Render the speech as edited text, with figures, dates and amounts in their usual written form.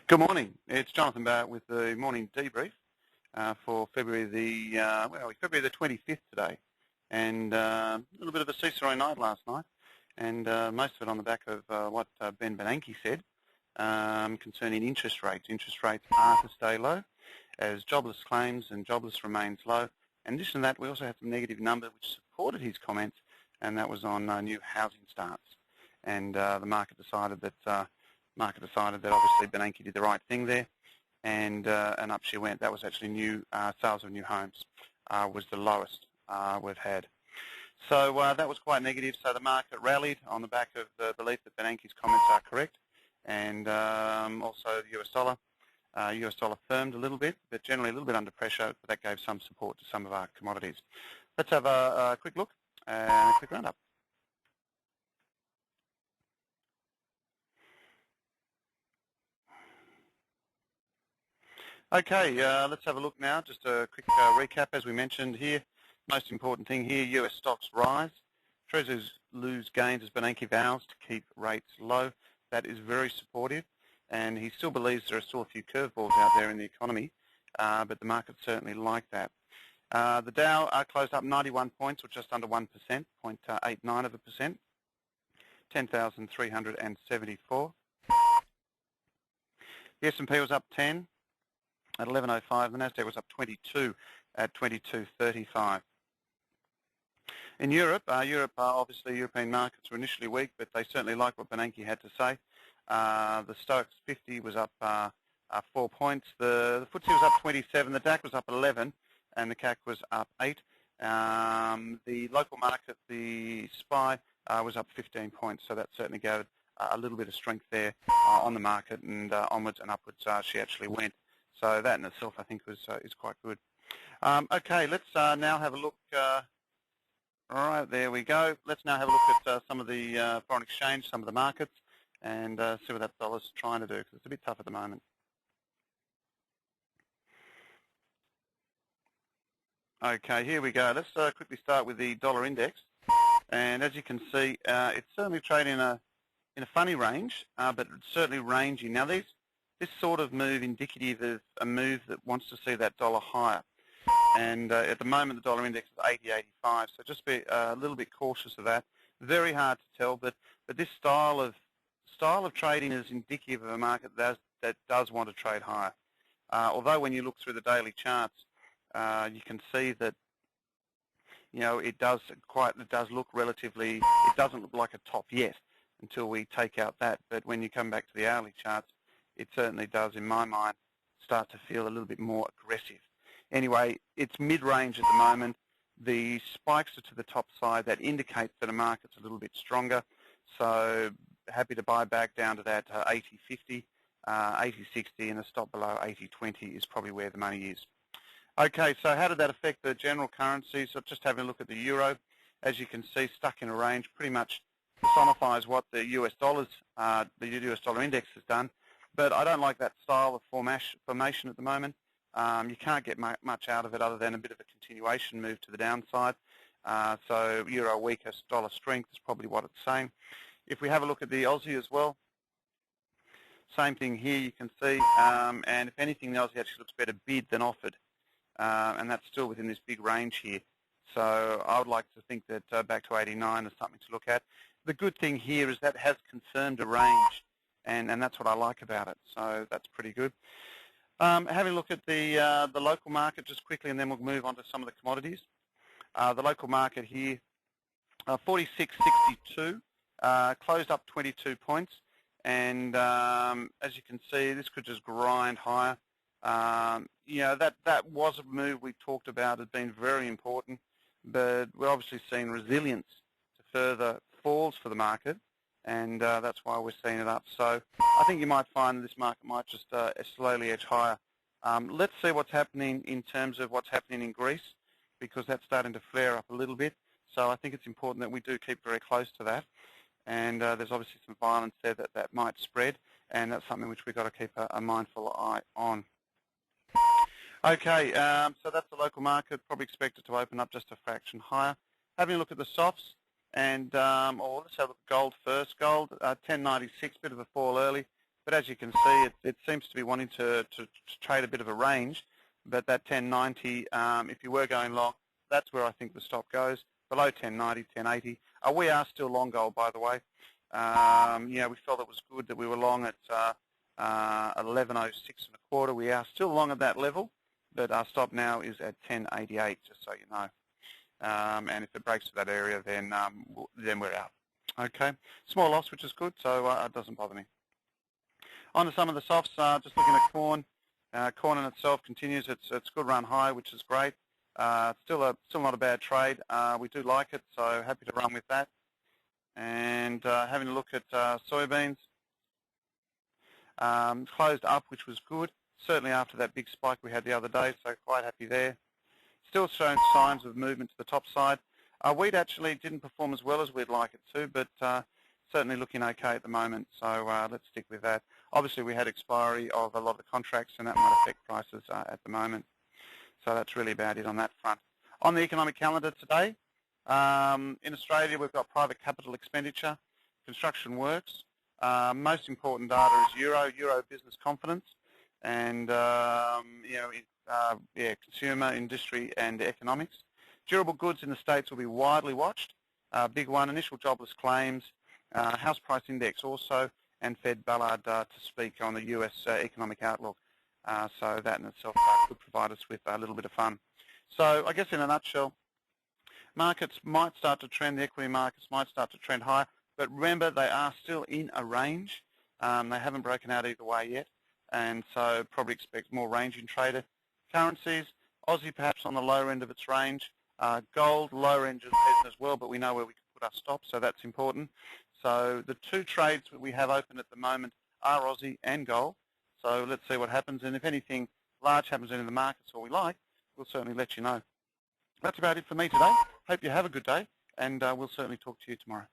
Good morning. It's Jonathan Barratt with the morning debrief for February February the 25th today, and a little bit of a seesaw night last night, and most of it on the back of what Ben Bernanke said concerning interest rates. Interest rates are to stay low as jobless claims and jobless remains low. In addition to that, we also had some negative number which supported his comments, and that was on new housing starts, and the market decided that obviously Bernanke did the right thing there, and up she went. That was actually new sales of new homes was the lowest we've had. So that was quite negative. So the market rallied on the back of the belief that Bernanke's comments are correct, and also the US dollar. US dollar firmed a little bit, but generally a little bit under pressure, but that gave some support to some of our commodities. Let's have a quick look and a quick roundup. Okay, let's have a look now. Just a quick recap. As we mentioned here, most important thing here, US stocks rise. Treasuries lose gains as Bernanke vows to keep rates low. That is very supportive, and he still believes there are still a few curveballs out there in the economy, but the market certainly like that. The Dow closed up 91 points, or just under 1%, 0.89%, 10,374. The S&P was up 10. At 11.05, the Nasdaq was up 22 at 22.35. In Europe, obviously European markets were initially weak, but they certainly liked what Bernanke had to say. The Stoxx 50 was up 4 points. The FTSE was up 27. The DAX was up 11, and the CAC was up 8. The local market, the SPY, was up 15 points, so that certainly gave a little bit of strength there on the market, and onwards and upwards she actually went. So that in itself, I think, is quite good. Okay, let's now have a look. All right, there we go. Let's now have a look at some of the foreign exchange, some of the markets, and see what that dollar's trying to do, because it's a bit tough at the moment. Okay, here we go. Let's quickly start with the dollar index. And as you can see, it's certainly trading in a funny range, but it's certainly ranging. Now, this sort of move indicative of a move that wants to see that dollar higher. And at the moment, the dollar index is 80.85, so just be a little bit cautious of that. Very hard to tell, but this style of trading is indicative of a market that does want to trade higher. Although when you look through the daily charts, you can see that it does look relatively. It doesn't look like a top yet until we take out that. But when you come back to the hourly charts, it certainly does, in my mind, start to feel a little bit more aggressive. Anyway, it's mid-range at the moment. The spikes are to the top side. That indicates that a market's a little bit stronger. So happy to buy back down to that 80.50, 80.60, and a stop below 80.20 is probably where the money is. Okay, so how did that affect the general currencies? So just having a look at the euro. As you can see, stuck in a range, pretty much personifies what the US dollar index has done. But I don't like that style of formation at the moment. You can't get much out of it other than a bit of a continuation move to the downside. So euro weaker, dollar strength is probably what it's saying. If we have a look at the Aussie as well, same thing here you can see. And if anything, the Aussie actually looks better bid than offered. And that's still within this big range here. So I would like to think that back to 89 is something to look at. The good thing here is that has confirmed a range. And that's what I like about it. So that's pretty good. Having a look at the local market just quickly, and then we'll move on to some of the commodities. The local market here, 46.62, closed up 22 points. And as you can see, this could just grind higher. That was a move we talked about as being very important, but we're obviously seeing resilience to further falls for the market. And that's why we're seeing it up. So I think you might find that this market might just slowly edge higher. Let's see what's happening in terms of what's happening in Greece, because that's starting to flare up a little bit. So I think it's important that we do keep very close to that. And there's obviously some violence there that might spread, and that's something which we've got to keep a mindful eye on. Okay, so that's the local market, probably expected to open up just a fraction higher. Having a look at the softs. And let's have a look at gold first. Gold, 10.96, bit of a fall early, but as you can see, it seems to be wanting to trade a bit of a range, but that 1090, if you were going long, that's where I think the stop goes, below 1090, 1080. We are still long gold, by the way. We felt it was good that we were long at 1106 and a quarter. We are still long at that level, but our stop now is at 1088, just so you know. And if it breaks to that area, then we're out. Okay, small loss, which is good, so it doesn't bother me. On to some of the softs, just looking at corn. Corn in itself continues its good run high, which is great. Still not a bad trade. We do like it, so happy to run with that. And having a look at soybeans, closed up, which was good, certainly after that big spike we had the other day, so quite happy there. Still showing signs of movement to the top side. Wheat actually didn't perform as well as we'd like it to, but certainly looking okay at the moment, so let's stick with that. Obviously, we had expiry of a lot of the contracts, and that might affect prices at the moment. So that's really about it on that front. On the economic calendar today, in Australia, we've got private capital expenditure, construction works. Most important data is Euro business confidence, and consumer, industry, and economics. Durable goods in the States will be widely watched. Big one, initial jobless claims, house price index also, and Fed Barratt to speak on the US economic outlook. So that in itself could provide us with a little bit of fun. So I guess in a nutshell, markets might start to trend, the equity markets might start to trend higher, but remember they are still in a range. They haven't broken out either way yet, and so probably expect more range in trader. Currencies, Aussie perhaps on the lower end of its range, gold lower end as well, but we know where we can put our stops, so that's important. So the two trades that we have open at the moment are Aussie and gold. So let's see what happens, and if anything large happens in the markets or we like, we'll certainly let you know. That's about it for me today. Hope you have a good day, and we'll certainly talk to you tomorrow.